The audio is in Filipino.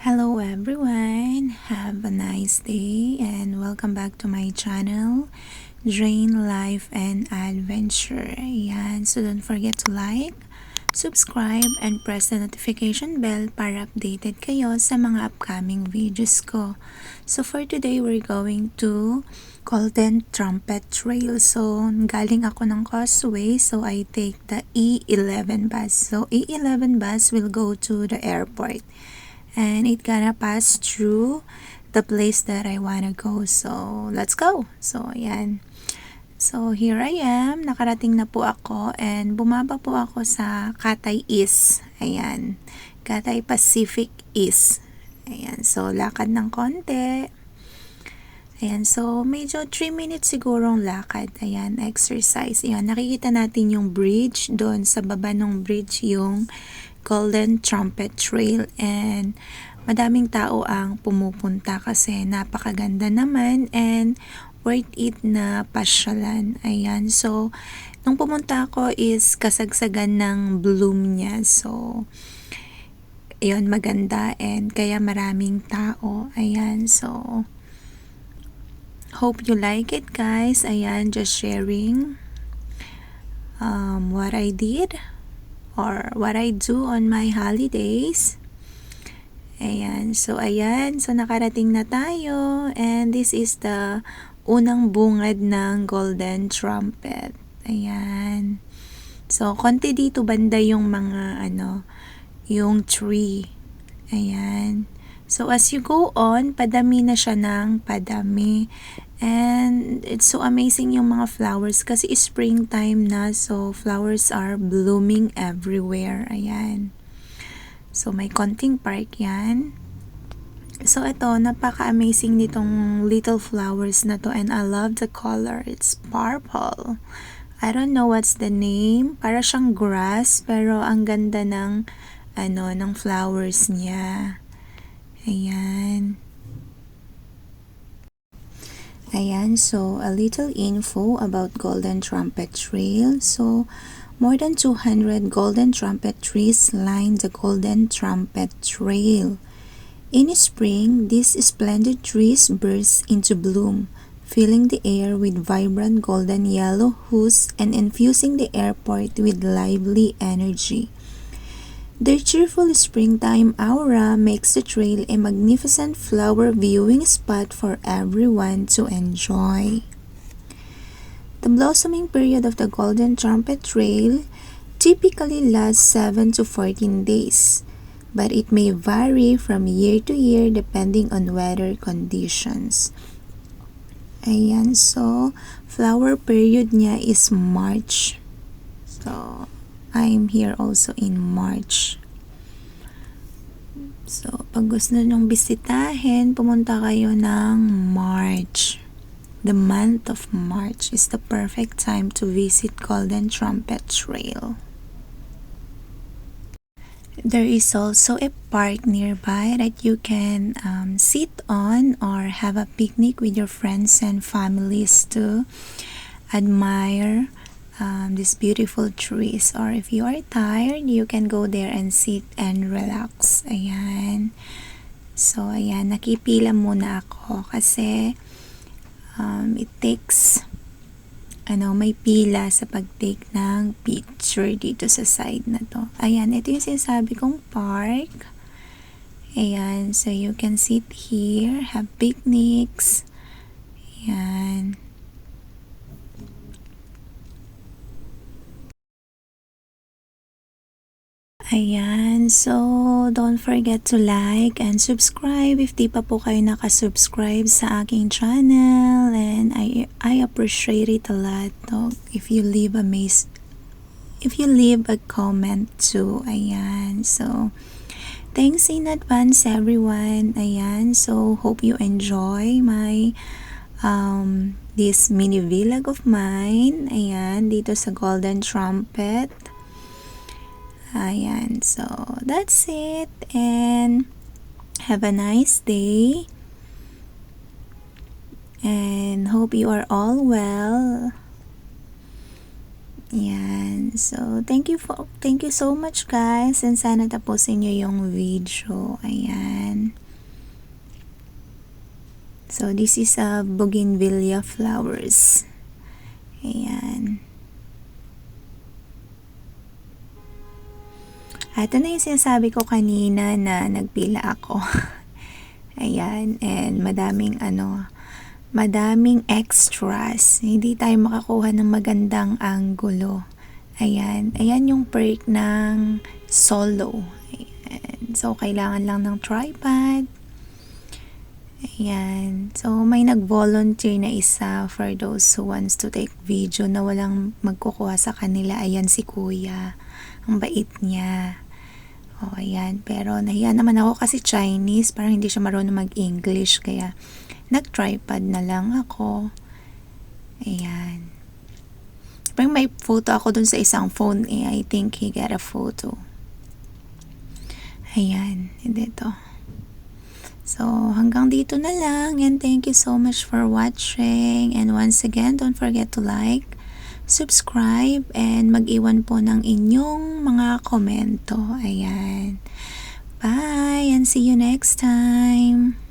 Hello everyone, have a nice day and welcome back to my channel, Drain Life and Adventure. Ayan, so don't forget to like, subscribe, and press the notification bell para updated kayo sa mga upcoming videos ko. So for today, we're going to Golden Trumpet Trail. So galing ako ng Causeway, so I take the E11 bus. So E11 bus will go to the airport. And it gonna pass through the place that I wanna go. So, let's go! So, ayan. So, here I am. Nakarating na po ako and bumaba po ako sa Cathay East. Ayan. Cathay Pacific East. Ayan. So, lakad ng konti. Ayan. So, medyo 3 minutes sigurong lakad. Ayan. Exercise. Ayan. Nakikita natin yung bridge. Doon sa baba ng bridge yung Golden Trumpet Trail and madaming tao ang pumupunta kasi napakaganda naman and worth it na pasyalan. Ayan. So, nung pumunta ako is kasagsagan ng bloom niya. So, yun maganda and kaya maraming tao. Ayan. So, hope you like it guys. Ayan, just sharing what I did or what I do on my holidays. Ayan. So, ayan. So, nakarating na tayo. And this is the unang bungad ng Golden Trumpet. Ayan. So, konti dito banda yung mga, yung tree. Ayan. So, as you go on, padami na siya ng padami. And it's so amazing yung mga flowers kasi springtime na, so flowers are blooming everywhere. Ayan. So may konting park yan. So ito, napaka-amazing nitong little flowers na to and I love the color. It's purple. I don't know what's the name. Para siyang grass pero ang ganda ng ng flowers niya. Ayan. Ayan, so a little info about Golden Trumpet Trail. So, more than 200 Golden Trumpet trees line the Golden Trumpet Trail. In spring, these splendid trees burst into bloom, filling the air with vibrant golden yellow hues and infusing the airport with lively energy. Their cheerful springtime aura makes the trail a magnificent flower viewing spot for everyone to enjoy. The blossoming period of the Golden Trumpet Trail typically lasts 7 to 14 days, but it may vary from year to year depending on weather conditions. Ayan, so flower period niya is March. So, I'm here also in March. So, pag gusto nyong bisitahin, pumunta kayo ng March. The month of March is the perfect time to visit Golden Trumpet Trail. There is also a park nearby that you can sit on or have a picnic with your friends and families to admire these beautiful trees, or if you are tired you can go there and sit and relax. Ayan. So ayan, nakipila muna ako kasi it takes may pila sa pag-take ng picture dito sa side na to. Ayan, ito yung sinasabi kong park. Ayan, so you can sit here, have picnics. Ayan. Ayan, so don't forget to like and subscribe if di pa po kayo nakasubscribe sa aking channel, and I appreciate it a lot if you leave a comment too. Ayan, so thanks in advance everyone. Ayan, so hope you enjoy my this mini vlog of mine. Ayan, dito sa Golden Trumpet. Ayan, so that's it and have a nice day and hope you are all well Yan. So, thank you so much guys. And sana tapusin nyo yung video. Ayan. So, this is a bougainvillea flowers. Ayan. Ito na yung sinasabi ko kanina na nagpila ako. Ayan. And madaming extras. Hindi tayo makakuha ng magandang angulo. Ayan. Ayan yung perk ng solo. Ayan. So, kailangan lang ng tripod. Ayan. So, may nag-volunteer na isa for those who wants to take video na walang magkukuha sa kanila. Ayan si kuya. Ang bait niya. O, ayan. Pero, nahiya naman ako kasi Chinese. Parang hindi siya marunong mag-English. Kaya, nag-tripod na lang ako. Ayan. Parang may photo ako dun sa isang phone. I think he got a photo. Ayan. Dito. So, hanggang dito na lang. And thank you so much for watching. And once again, don't forget to like, subscribe, and mag-iwan po ng inyong mga komento. Ayan. Bye, and see you next time.